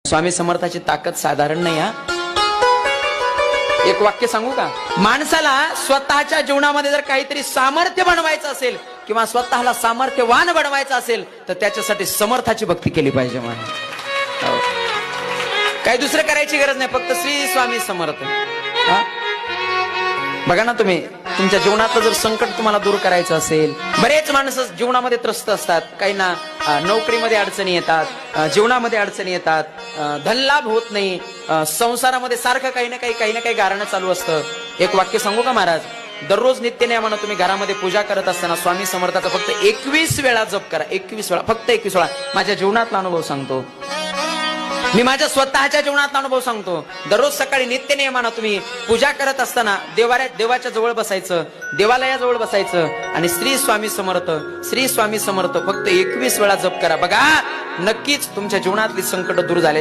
स्वामी समर्थाची ताकद साधारण नाही हा. एक वाक्य सांगू का? माणसाला स्वतःच्या जीवनामध्ये जर काहीतरी सामर्थ्य बनवायचं असेल किंवा स्वतःला सामर्थ्यवान बनवायचं असेल तर त्याच्यासाठी समर्थाची भक्ती केली पाहिजे. काही दुसरं करायची गरज नाही, फक्त श्री स्वामी समर्थ. बघा ना, तुम्ही तुमच्या जीवनातलं जर संकट तुम्हाला दूर करायचं असेल, बरेच माणसं जीवनामध्ये त्रस्त असतात. काही ना नोकरीमध्ये अडचणी येतात, जीवनामध्ये अडचणी येतात, धनलाभ होत नाही, संसारामध्ये सारखं काही ना काही गारणं चालू असतं. एक वाक्य सांगू का महाराज? दररोज नित्यनेमानं तुम्ही घरामध्ये पूजा करत असताना स्वामी समर्थाचा फक्त 21 वेळा जप करा. 21 वेळा, फक्त 21 वेळा. माझ्या जीवनातला अनुभव सांगतो, मी माझ्या स्वतःच्या जीवनातला अनुभव सांगतो. दररोज सकाळी नित्यनेमानं तुम्ही पूजा करत असताना देवाच्या जवळ बसायचं, देवालयाजवळ बसायचं आणि श्री स्वामी समर्थ, श्री स्वामी समर्थ फक्त 21 वेळा जप करा. बघा, नक्कीच तुमच्या जीवनातली संकट दूर झाले.